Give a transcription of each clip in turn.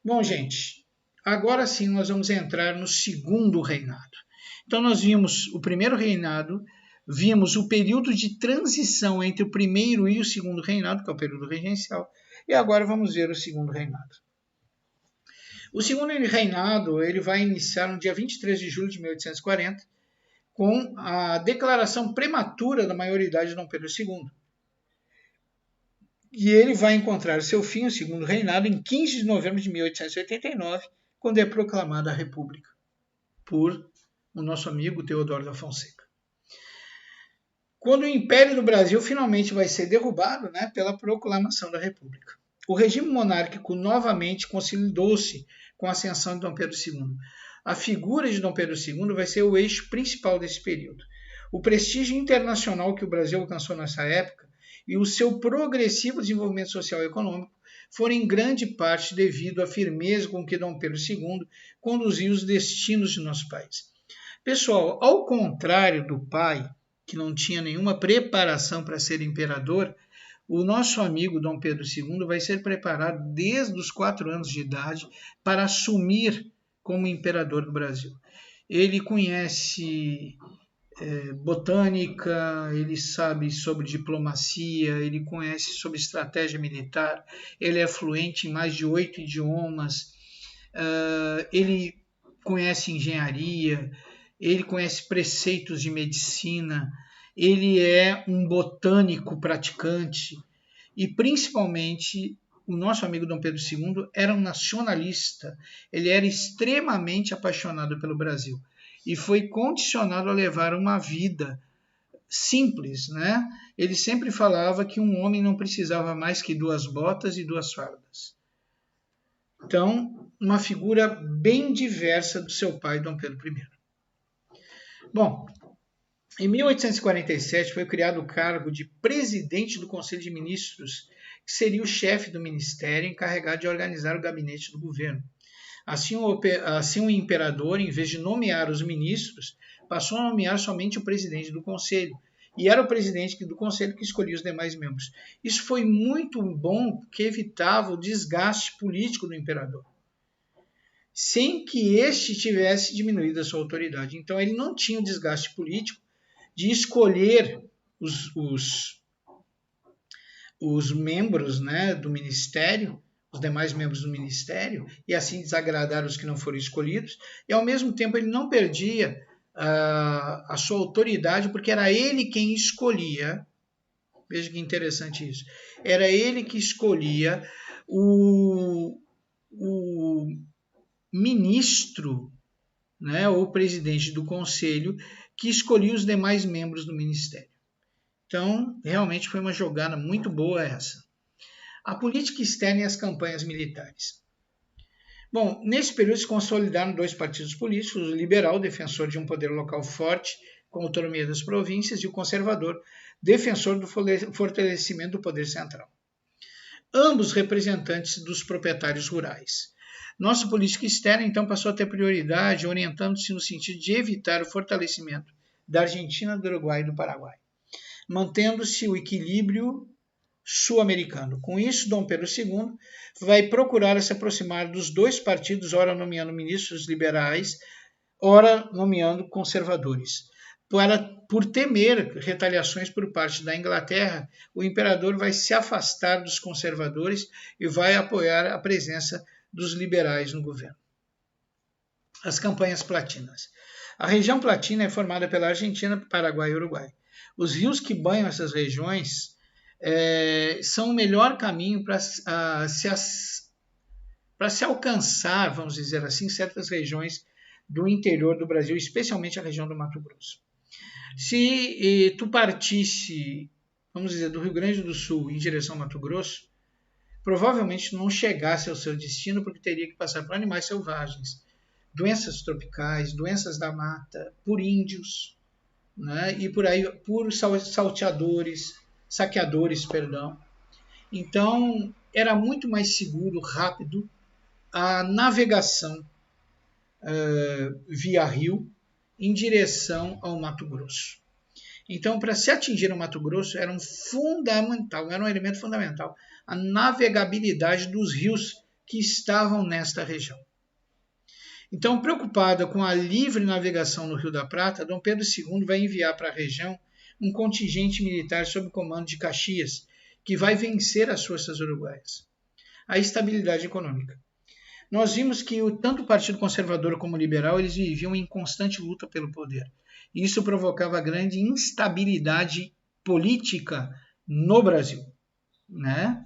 Bom, gente, agora sim nós vamos entrar no segundo reinado. Então nós vimos o primeiro reinado, vimos o período de transição entre o primeiro e o segundo reinado, que é o período regencial, e agora vamos ver o segundo reinado. O segundo reinado ele vai iniciar no dia 23 de julho de 1840, com a declaração prematura da maioridade de Dom Pedro II. E ele vai encontrar seu fim, o segundo reinado, em 15 de novembro de 1889, quando é proclamada a República por o nosso amigo Teodoro da Fonseca. Quando o Império do Brasil finalmente vai ser derrubado, pela proclamação da República. O regime monárquico novamente consolidou-se com a ascensão de Dom Pedro II. A figura de Dom Pedro II vai ser o eixo principal desse período. O prestígio internacional que o Brasil alcançou nessa época e o seu progressivo desenvolvimento social e econômico foram em grande parte devido à firmeza com que Dom Pedro II conduziu os destinos de nosso país. Pessoal, ao contrário do pai, que não tinha nenhuma preparação para ser imperador, o nosso amigo Dom Pedro II vai ser preparado desde os 4 anos de idade para assumir como imperador do Brasil. Ele conhece botânica, ele sabe sobre diplomacia, ele conhece sobre estratégia militar, ele é fluente em mais de 8 idiomas, ele conhece engenharia, ele conhece preceitos de medicina, ele é um botânico praticante e, principalmente, o nosso amigo Dom Pedro II era um nacionalista, ele era extremamente apaixonado pelo Brasil e foi condicionado a levar uma vida simples, Ele sempre falava que um homem não precisava mais que 2 botas e 2 fardas. Então, uma figura bem diversa do seu pai, Dom Pedro I. Bom, em 1847 foi criado o cargo de presidente do Conselho de Ministros, que seria o chefe do ministério encarregado de organizar o gabinete do governo. Assim, o imperador, em vez de nomear os ministros, passou a nomear somente o presidente do conselho. E era o presidente do conselho que escolhia os demais membros. Isso foi muito bom, porque evitava o desgaste político do imperador, sem que este tivesse diminuído a sua autoridade. Então, ele não tinha o desgaste político de escolher os membros do ministério, os demais membros do ministério, e assim desagradar os que não foram escolhidos, e ao mesmo tempo ele não perdia a sua autoridade, porque era ele quem escolhia, veja que interessante isso, era ele que escolhia o ministro, ou presidente do conselho, que escolhia os demais membros do ministério. Então, realmente foi uma jogada muito boa essa. A política externa e as campanhas militares. Bom, nesse período se consolidaram 2 partidos políticos, o liberal, defensor de um poder local forte, com autonomia das províncias, e o conservador, defensor do fortalecimento do poder central. Ambos representantes dos proprietários rurais. Nossa política externa, então, passou a ter prioridade, orientando-se no sentido de evitar o fortalecimento da Argentina, do Uruguai e do Paraguai, mantendo-se o equilíbrio sul-americano. Com isso, Dom Pedro II vai procurar se aproximar dos 2 partidos, ora nomeando ministros liberais, ora nomeando conservadores. Por temer retaliações por parte da Inglaterra, o imperador vai se afastar dos conservadores e vai apoiar a presença dos liberais no governo. As campanhas platinas. A região platina é formada pela Argentina, Paraguai e Uruguai. Os rios que banham essas regiões são o melhor caminho para se alcançar, vamos dizer assim, certas regiões do interior do Brasil, especialmente a região do Mato Grosso. Se tu partisse, vamos dizer, do Rio Grande do Sul em direção ao Mato Grosso, provavelmente não chegasse ao seu destino porque teria que passar por animais selvagens, doenças tropicais, doenças da mata, por índios, e por aí, por saqueadores. Então, era muito mais seguro, rápido, a navegação via rio em direção ao Mato Grosso. Então, para se atingir o Mato Grosso, era um elemento fundamental, a navegabilidade dos rios que estavam nesta região. Então, preocupada com a livre navegação no Rio da Prata, Dom Pedro II vai enviar para a região um contingente militar sob o comando de Caxias, que vai vencer as forças uruguaias. A estabilidade econômica. Nós vimos que tanto o Partido Conservador como o Liberal eles viviam em constante luta pelo poder. Isso provocava grande instabilidade política no Brasil, né?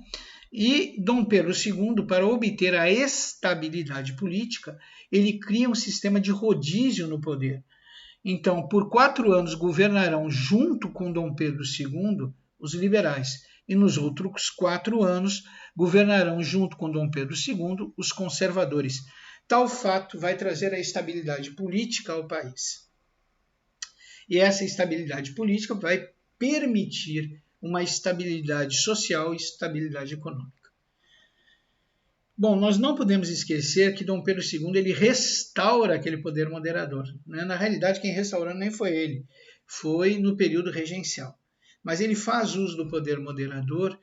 E Dom Pedro II, para obter a estabilidade política, ele cria um sistema de rodízio no poder. Então, por 4 anos governarão junto com Dom Pedro II os liberais, e nos outros 4 anos governarão junto com Dom Pedro II os conservadores. Tal fato vai trazer a estabilidade política ao país. E essa estabilidade política vai permitir uma estabilidade social e estabilidade econômica. Bom, nós não podemos esquecer que Dom Pedro II ele restaura aquele poder moderador, né? Na realidade, quem restaurou nem foi ele, foi no período regencial. Mas ele faz uso do poder moderador,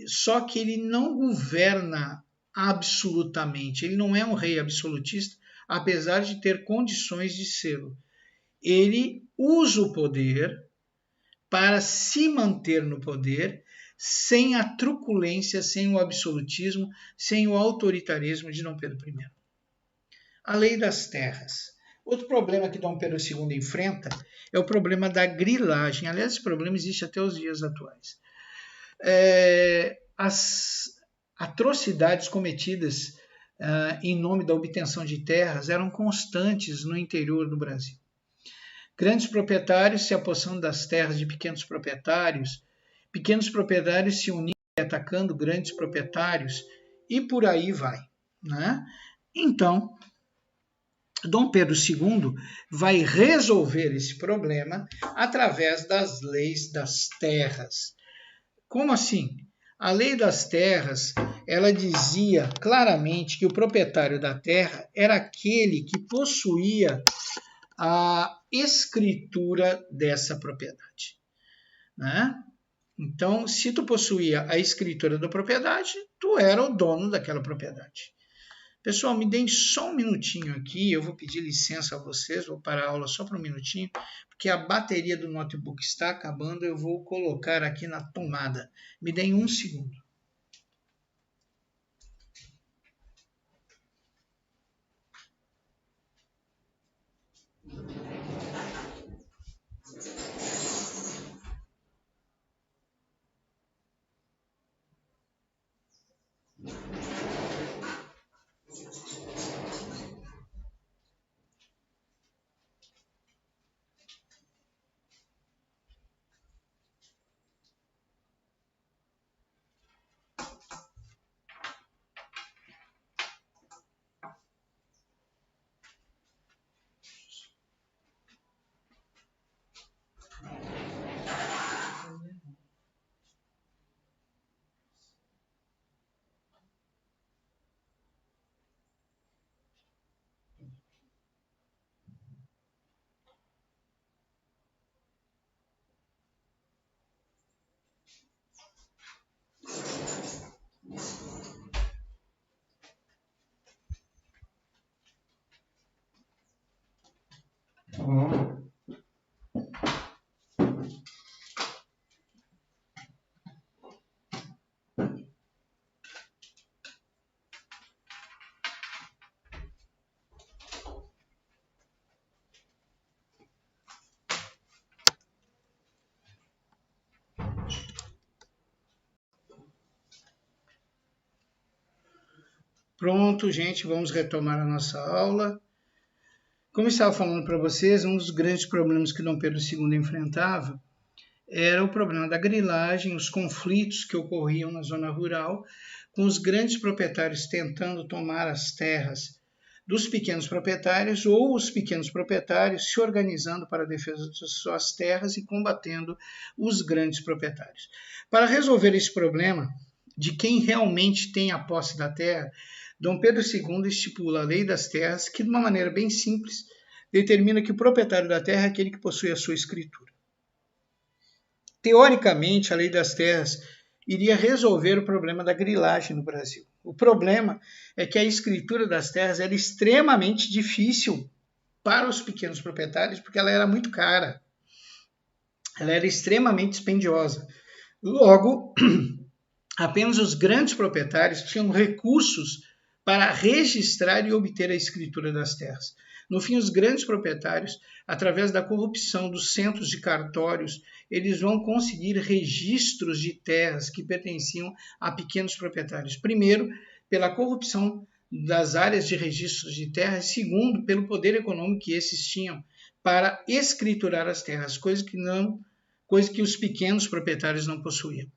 só que ele não governa absolutamente, ele não é um rei absolutista, apesar de ter condições de ser. Ele usa o poder para se manter no poder sem a truculência, sem o absolutismo, sem o autoritarismo de Dom Pedro I. A lei das terras. Outro problema que Dom Pedro II enfrenta é o problema da grilagem. Aliás, esse problema existe até os dias atuais. As atrocidades cometidas em nome da obtenção de terras eram constantes no interior do Brasil. Grandes proprietários se apossando das terras de pequenos proprietários se unindo e atacando grandes proprietários, e por aí vai, né? Então, Dom Pedro II vai resolver esse problema através das leis das terras. Como assim? A lei das terras, ela dizia claramente que o proprietário da terra era aquele que possuía a escritura dessa propriedade, né? Então, se tu possuía a escritura da propriedade, tu era o dono daquela propriedade. Pessoal, me deem só um minutinho aqui, eu vou pedir licença a vocês, vou parar a aula só por um minutinho, porque a bateria do notebook está acabando, eu vou colocar aqui na tomada. Me deem um segundo. Pronto, gente, vamos retomar a nossa aula. Como eu estava falando para vocês, um dos grandes problemas que Dom Pedro II enfrentava era o problema da grilagem, os conflitos que ocorriam na zona rural, com os grandes proprietários tentando tomar as terras dos pequenos proprietários ou os pequenos proprietários se organizando para a defesa das suas terras e combatendo os grandes proprietários. Para resolver esse problema de quem realmente tem a posse da terra, Dom Pedro II estipula a lei das terras, que de uma maneira bem simples determina que o proprietário da terra é aquele que possui a sua escritura. Teoricamente, a lei das terras iria resolver o problema da grilagem no Brasil. O problema é que a escritura das terras era extremamente difícil para os pequenos proprietários, porque ela era muito cara. Ela era extremamente dispendiosa. Logo, apenas os grandes proprietários tinham recursos para registrar e obter a escritura das terras. No fim, os grandes proprietários, através da corrupção dos centros de cartórios, eles vão conseguir registros de terras que pertenciam a pequenos proprietários. Primeiro, pela corrupção das áreas de registros de terras, e segundo, pelo poder econômico que esses tinham para escriturar as terras, coisa que os pequenos proprietários não possuíam.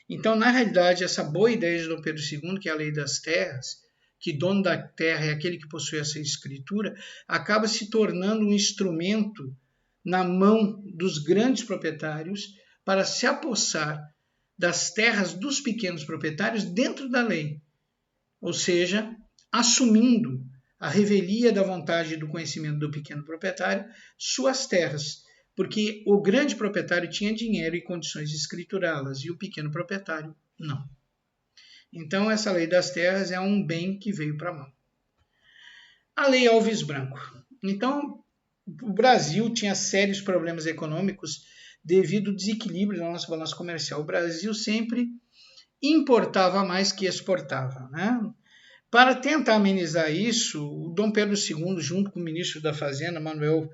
Então, na realidade, essa boa ideia de Dom Pedro II, que é a lei das terras, que dono da terra é aquele que possui essa escritura, acaba se tornando um instrumento na mão dos grandes proprietários para se apossar das terras dos pequenos proprietários dentro da lei, ou seja, assumindo a revelia da vontade e do conhecimento do pequeno proprietário suas terras, porque o grande proprietário tinha dinheiro e condições de escriturá-las e o pequeno proprietário não. Então, essa lei das terras é um bem que veio para a mão. A lei Alves Branco. Então, o Brasil tinha sérios problemas econômicos devido ao desequilíbrio da nossa balança comercial. O Brasil sempre importava mais que exportava, né? Para tentar amenizar isso, o Dom Pedro II, junto com o ministro da Fazenda, Manuel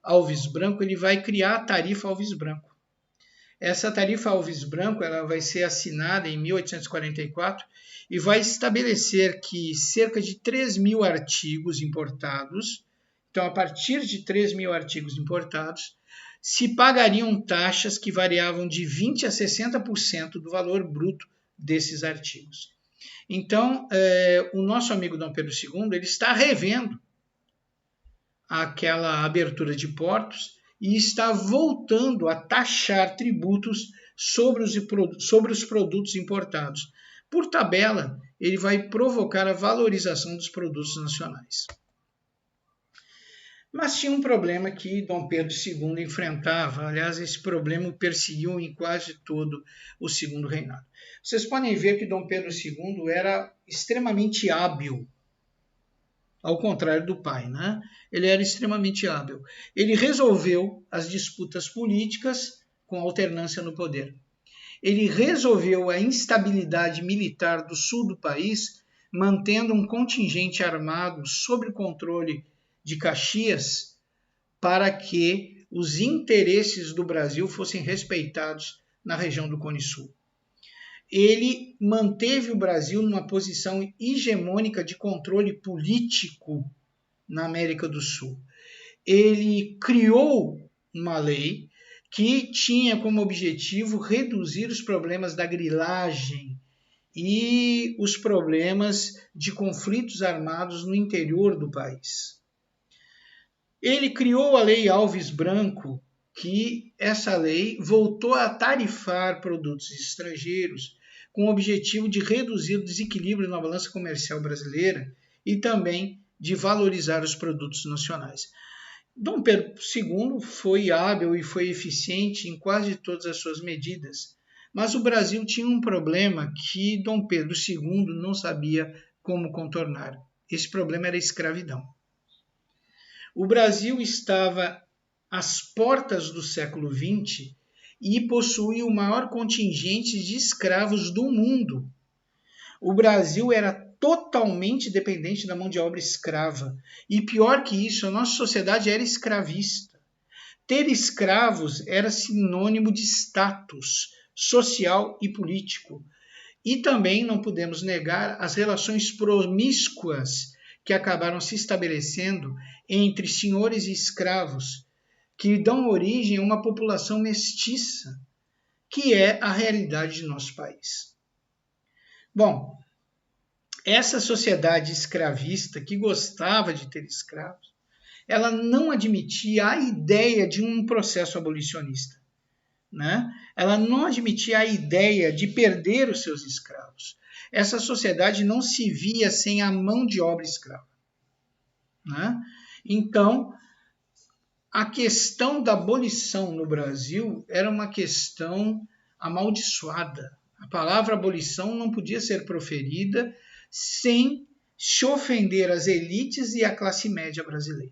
Alves Branco, ele vai criar a tarifa Alves Branco. Essa tarifa Alves Branco ela vai ser assinada em 1844 e vai estabelecer que cerca de 3.000 artigos importados, então a partir de 3.000 artigos importados, se pagariam taxas que variavam de 20% a 60% do valor bruto desses artigos. Então, o nosso amigo Dom Pedro II ele está revendo aquela abertura de portos e está voltando a taxar tributos sobre os produtos importados. Por tabela, ele vai provocar a valorização dos produtos nacionais. Mas tinha um problema que Dom Pedro II enfrentava. Aliás, esse problema o perseguiu em quase todo o segundo reinado. Vocês podem ver que Dom Pedro II era extremamente hábil, ao contrário do pai, né? Ele era extremamente hábil. Ele resolveu as disputas políticas com alternância no poder. Ele resolveu a instabilidade militar do sul do país, mantendo um contingente armado sob o controle de Caxias, para que os interesses do Brasil fossem respeitados na região do Cone Sul. Ele manteve o Brasil numa posição hegemônica de controle político na América do Sul. Ele criou uma lei que tinha como objetivo reduzir os problemas da grilagem e os problemas de conflitos armados no interior do país. Ele criou a Lei Alves Branco, que essa lei voltou a tarifar produtos estrangeiros com o objetivo de reduzir o desequilíbrio na balança comercial brasileira e também de valorizar os produtos nacionais. Dom Pedro II foi hábil e foi eficiente em quase todas as suas medidas, mas o Brasil tinha um problema que Dom Pedro II não sabia como contornar. Esse problema era a escravidão. O Brasil estava às portas do século XX e possuía o maior contingente de escravos do mundo. O Brasil era totalmente dependente da mão de obra escrava. E pior que isso, a nossa sociedade era escravista. Ter escravos era sinônimo de status social e político. E também não podemos negar as relações promíscuas que acabaram se estabelecendo entre senhores e escravos, que dão origem a uma população mestiça, que é a realidade de nosso país. Bom, essa sociedade escravista que gostava de ter escravos, ela não admitia a ideia de um processo abolicionista, né? Ela não admitia a ideia de perder os seus escravos. Essa sociedade não se via sem a mão de obra escrava, né? Então, a questão da abolição no Brasil era uma questão amaldiçoada. A palavra abolição não podia ser proferida sem se ofender as elites e a classe média brasileira.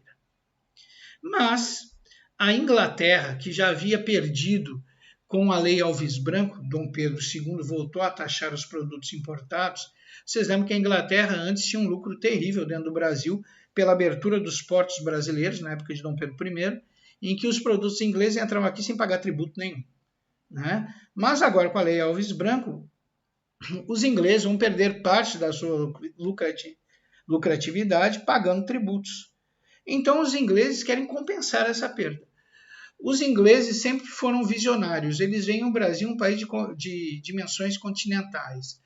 Mas a Inglaterra, que já havia perdido com a Lei Alves Branco, Dom Pedro II voltou a taxar os produtos importados. Vocês lembram que a Inglaterra antes tinha um lucro terrível dentro do Brasil pela abertura dos portos brasileiros, na época de Dom Pedro I, em que os produtos ingleses entravam aqui sem pagar tributo nenhum. Né? Mas agora, com a Lei Alves Branco, os ingleses vão perder parte da sua lucratividade pagando tributos. Então, os ingleses querem compensar essa perda. Os ingleses sempre foram visionários. Eles veem o Brasil um país de dimensões continentais.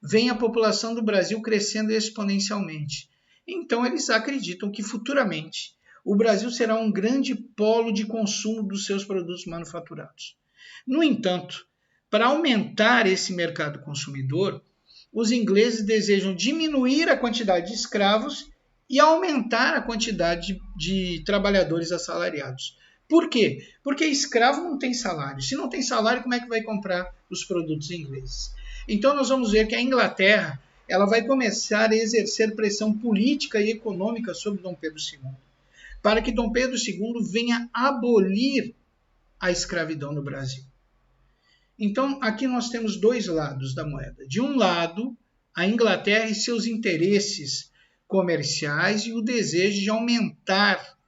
Vem a população do Brasil crescendo exponencialmente. Então, eles acreditam que futuramente o Brasil será um grande polo de consumo dos seus produtos manufaturados. No entanto, para aumentar esse mercado consumidor, os ingleses desejam diminuir a quantidade de escravos e aumentar a quantidade de trabalhadores assalariados. Por quê? Porque escravo não tem salário. Se não tem salário, como é que vai comprar os produtos ingleses? Então nós vamos ver que a Inglaterra ela vai começar a exercer pressão política e econômica sobre Dom Pedro II, para que Dom Pedro II venha abolir a escravidão no Brasil. Então aqui nós temos dois lados da moeda. De um lado, a Inglaterra e seus interesses comerciais e o desejo de aumentar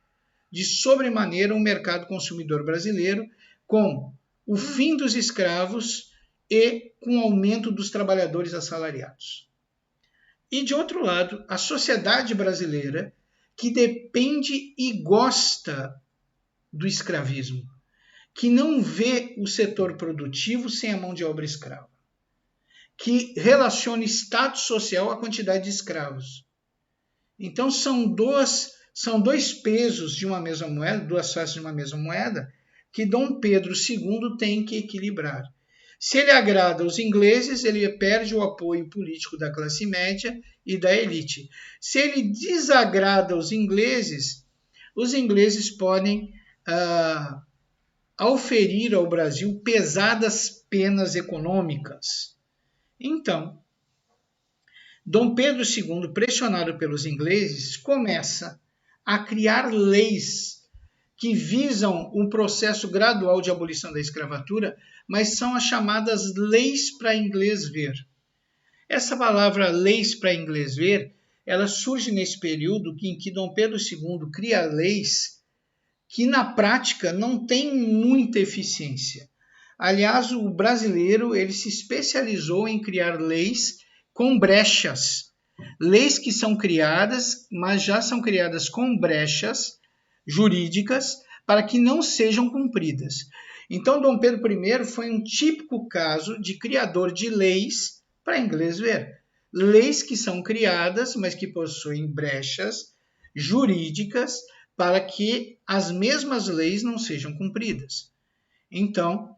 de sobremaneira o mercado consumidor brasileiro com o fim dos escravos e com o aumento dos trabalhadores assalariados. E, de outro lado, a sociedade brasileira, que depende e gosta do escravismo, que não vê o setor produtivo sem a mão de obra escrava, que relaciona status social à quantidade de escravos. Então, são dois pesos de uma mesma moeda, duas faces de uma mesma moeda, que Dom Pedro II tem que equilibrar. Se ele agrada os ingleses, ele perde o apoio político da classe média e da elite. Se ele desagrada os ingleses podem auferir ao Brasil pesadas penas econômicas. Então, Dom Pedro II, pressionado pelos ingleses, começa a criar leis que visam um processo gradual de abolição da escravatura, mas são as chamadas leis para inglês ver. Essa palavra leis para inglês ver, ela surge nesse período em que Dom Pedro II cria leis que na prática não têm muita eficiência. Aliás, o brasileiro ele se especializou em criar leis com brechas. Leis que são criadas, mas já são criadas com brechas jurídicas para que não sejam cumpridas. Então, Dom Pedro I foi um típico caso de criador de leis para inglês ver. Leis que são criadas, mas que possuem brechas jurídicas para que as mesmas leis não sejam cumpridas. Então,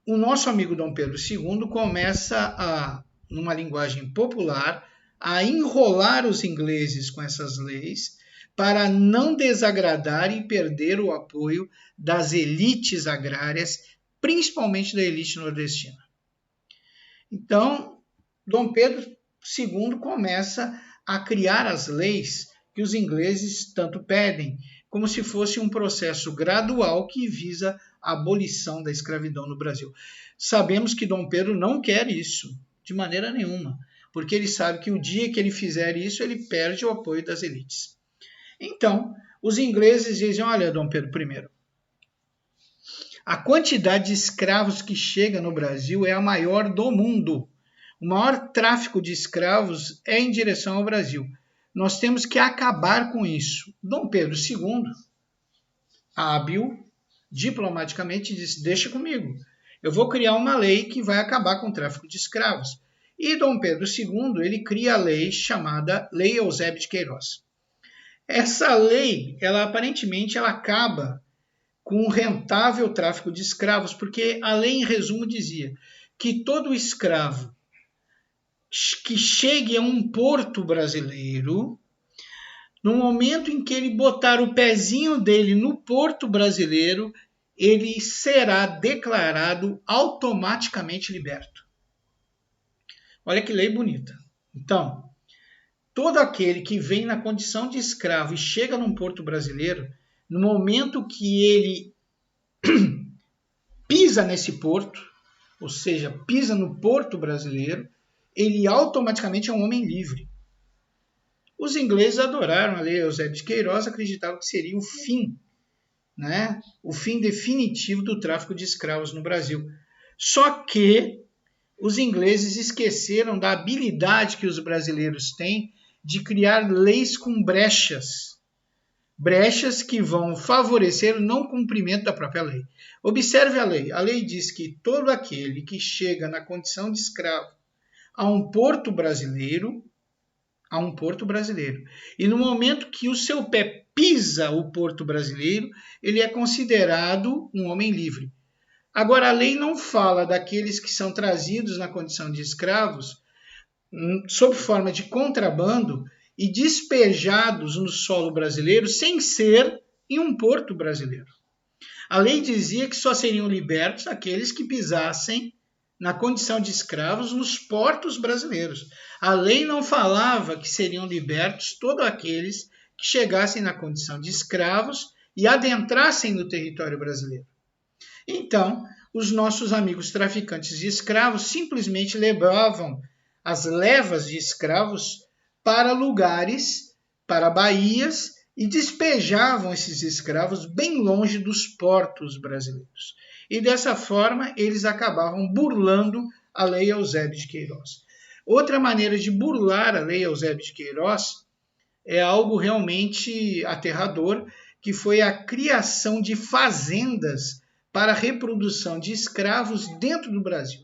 o nosso amigo Dom Pedro II começa numa linguagem popular, a enrolar os ingleses com essas leis para não desagradar e perder o apoio das elites agrárias, principalmente da elite nordestina. Então, Dom Pedro II começa a criar as leis que os ingleses tanto pedem, como se fosse um processo gradual que visa a abolição da escravidão no Brasil. Sabemos que Dom Pedro não quer isso, de maneira nenhuma, porque ele sabe que o dia que ele fizer isso, ele perde o apoio das elites. Então, os ingleses dizem, olha, Dom Pedro I, a quantidade de escravos que chega no Brasil é a maior do mundo. O maior tráfico de escravos é em direção ao Brasil. Nós temos que acabar com isso. Dom Pedro II, hábil, diplomaticamente, disse, deixa comigo. Eu vou criar uma lei que vai acabar com o tráfico de escravos. E Dom Pedro II, ele cria a lei chamada Lei Eusébio de Queiroz. Essa lei, aparentemente, ela acaba com o rentável tráfico de escravos, porque a lei, em resumo, dizia que todo escravo que chegue a um porto brasileiro, no momento em que ele botar o pezinho dele no porto brasileiro, ele será declarado automaticamente liberto. Olha que lei bonita. Então, todo aquele que vem na condição de escravo e chega num porto brasileiro, no momento que ele pisa nesse porto, ou seja, pisa no porto brasileiro, ele automaticamente é um homem livre. Os ingleses adoraram a Lei Eusébio de Queiroz, acreditavam que seria o fim, né? O fim definitivo do tráfico de escravos no Brasil. Só que os ingleses esqueceram da habilidade que os brasileiros têm de criar leis com brechas. Brechas que vão favorecer o não cumprimento da própria lei. Observe a lei. A lei diz que todo aquele que chega na condição de escravo a um porto brasileiro, e no momento que o seu pé pisa o porto brasileiro, ele é considerado um homem livre. Agora, a lei não fala daqueles que são trazidos na condição de escravos sob forma de contrabando e despejados no solo brasileiro sem ser em um porto brasileiro. A lei dizia que só seriam libertos aqueles que pisassem na condição de escravos nos portos brasileiros. A lei não falava que seriam libertos todos aqueles que chegassem na condição de escravos e adentrassem no território brasileiro. Então, os nossos amigos traficantes de escravos simplesmente levavam as levas de escravos para lugares, para baías, e despejavam esses escravos bem longe dos portos brasileiros. E dessa forma, eles acabavam burlando a Lei Eusébio de Queiroz. Outra maneira de burlar a Lei Eusébio de Queiroz é algo realmente aterrador, que foi a criação de fazendas para a reprodução de escravos dentro do Brasil.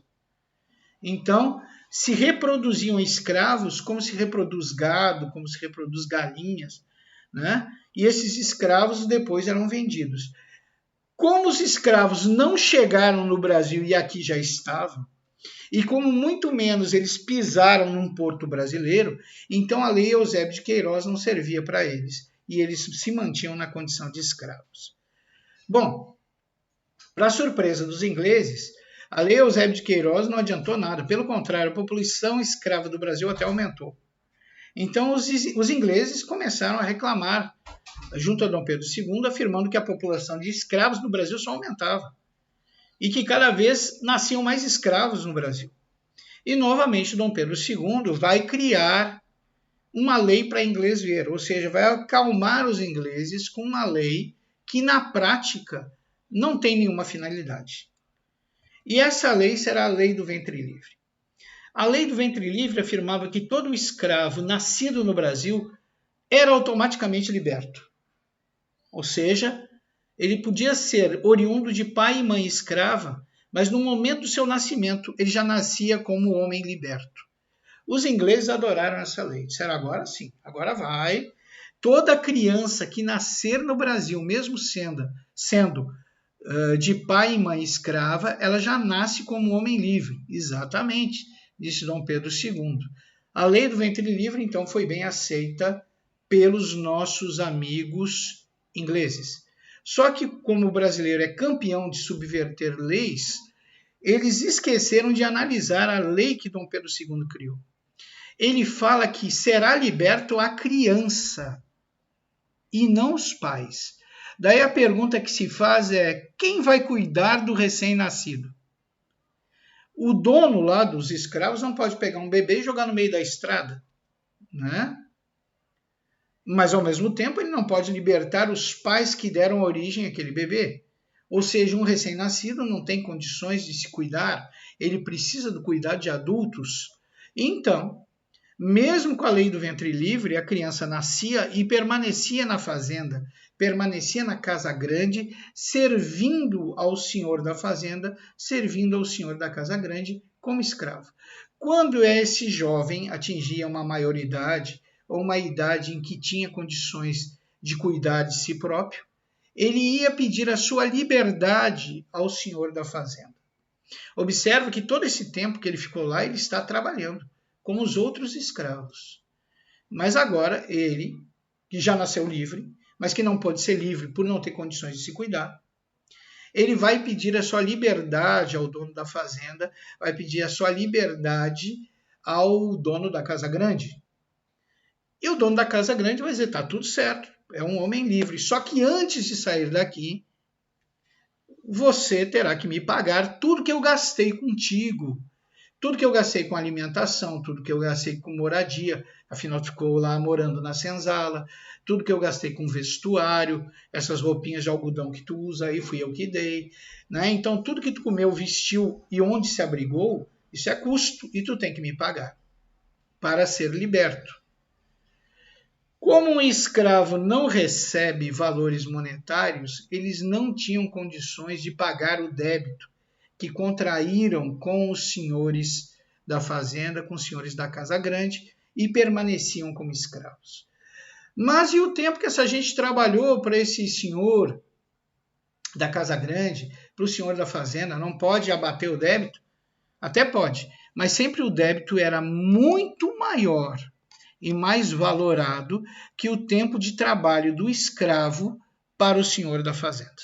Então, se reproduziam escravos como se reproduz gado, como se reproduz galinhas, né? E esses escravos depois eram vendidos. Como os escravos não chegaram no Brasil e aqui já estavam, e como muito menos eles pisaram num porto brasileiro, então a Lei Eusébio de Queiroz não servia para eles, e eles se mantinham na condição de escravos. Bom, para surpresa dos ingleses, a Lei Eusébio de Queiroz não adiantou nada, pelo contrário, a população escrava do Brasil até aumentou. Então os ingleses começaram a reclamar junto a Dom Pedro II, afirmando que a população de escravos no Brasil só aumentava e que cada vez nasciam mais escravos no Brasil. E novamente Dom Pedro II vai criar uma lei para inglês ver, ou seja, vai acalmar os ingleses com uma lei que na prática não tem nenhuma finalidade. E essa lei será a Lei do Ventre Livre. A Lei do Ventre Livre afirmava que todo escravo nascido no Brasil era automaticamente liberto. Ou seja, ele podia ser oriundo de pai e mãe escrava, mas no momento do seu nascimento ele já nascia como homem liberto. Os ingleses adoraram essa lei. Disseram, agora sim, agora vai. Toda criança que nascer no Brasil, mesmo sendo de pai e mãe escrava, ela já nasce como homem livre. Exatamente, disse Dom Pedro II. A Lei do Ventre Livre, então, foi bem aceita pelos nossos amigos ingleses. Só que, como o brasileiro é campeão de subverter leis, eles esqueceram de analisar a lei que Dom Pedro II criou. Ele fala que será liberto a criança e não os pais. Daí a pergunta que se faz é, quem vai cuidar do recém-nascido? O dono lá dos escravos não pode pegar um bebê e jogar no meio da estrada, né? Mas, ao mesmo tempo, ele não pode libertar os pais que deram origem àquele bebê. Ou seja, um recém-nascido não tem condições de se cuidar, ele precisa do cuidado de adultos. Então, mesmo com a Lei do Ventre Livre, a criança nascia e permanecia na fazenda, permanecia na casa grande, servindo ao senhor da fazenda, servindo ao senhor da casa grande como escravo. Quando esse jovem atingia uma maioridade, ou uma idade em que tinha condições de cuidar de si próprio, ele ia pedir a sua liberdade ao senhor da fazenda. Observe que todo esse tempo que ele ficou lá, ele está trabalhando, como os outros escravos. Mas agora ele, que já nasceu livre, mas que não pode ser livre por não ter condições de se cuidar, ele vai pedir a sua liberdade ao dono da fazenda, vai pedir a sua liberdade ao dono da casa grande. E o dono da Casa Grande vai dizer, tá tudo certo, é um homem livre. Só que antes de sair daqui, você terá que me pagar tudo que eu gastei contigo. Tudo que eu gastei com alimentação, tudo que eu gastei com moradia, afinal ficou lá morando na senzala, tudo que eu gastei com vestuário, essas roupinhas de algodão que tu usa aí, fui eu que dei, né? Então tudo que tu comeu, vestiu e onde se abrigou, isso é custo e tu tem que me pagar para ser liberto. Como um escravo não recebe valores monetários, eles não tinham condições de pagar o débito que contraíram com os senhores da fazenda, com os senhores da Casa Grande, e permaneciam como escravos. Mas e o tempo que essa gente trabalhou para esse senhor da Casa Grande, para o senhor da fazenda, não pode abater o débito? Até pode, mas sempre o débito era muito maior e mais valorado que o tempo de trabalho do escravo para o senhor da fazenda.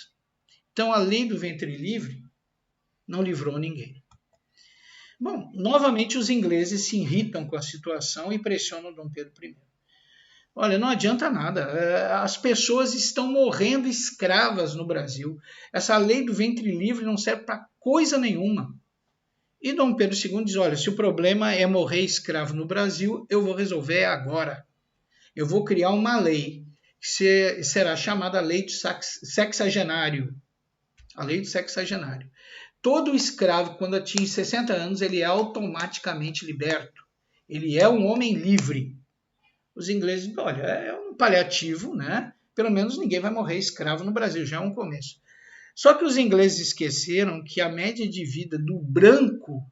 Então a lei do ventre livre não livrou ninguém. Bom, novamente os ingleses se irritam com a situação e pressionam Dom Pedro I. Olha, não adianta nada, as pessoas estão morrendo escravas no Brasil. Essa lei do ventre livre não serve para coisa nenhuma. E Dom Pedro II diz, olha, se o problema é morrer escravo no Brasil, eu vou resolver agora. Eu vou criar uma lei que será chamada Lei do Sexagenário. A Lei do Sexagenário. Todo escravo, quando atinge 60 anos, ele é automaticamente liberto. Ele é um homem livre. Os ingleses, olha, é um paliativo, né? Pelo menos ninguém vai morrer escravo no Brasil, já é um começo. Só que os ingleses esqueceram que a média de vida do branco,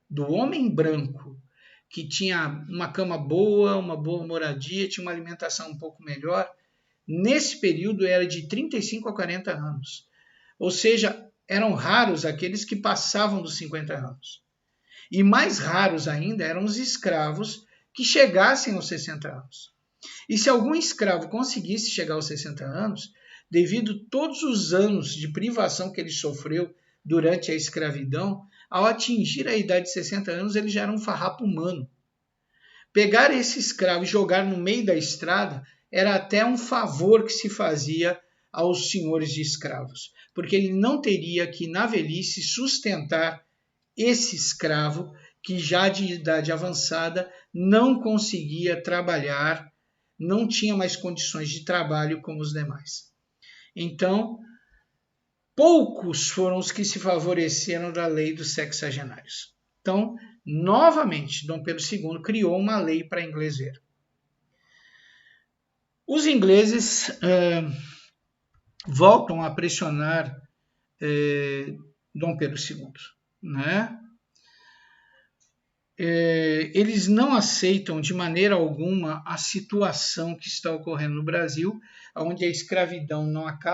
do homem branco, que tinha uma cama boa, uma boa moradia, tinha uma alimentação um pouco melhor, nesse período era de 35 a 40 anos. Ou seja, eram raros aqueles que passavam dos 50 anos. E mais raros ainda eram os escravos que chegassem aos 60 anos. E se algum escravo conseguisse chegar aos 60 anos, devido a todos os anos de privação que ele sofreu durante a escravidão, ao atingir a idade de 60 anos, ele já era um farrapo humano. Pegar esse escravo e jogar no meio da estrada era até um favor que se fazia aos senhores de escravos, porque ele não teria que, na velhice, sustentar esse escravo que já de idade avançada não conseguia trabalhar, não tinha mais condições de trabalho como os demais. Então, poucos foram os que se favoreceram da lei dos sexagenários. Então, novamente, Dom Pedro II criou uma lei para inglês ver. Os ingleses voltam a pressionar Dom Pedro II, né? Eles não aceitam de maneira alguma a situação que está ocorrendo no Brasil, onde a escravidão não acaba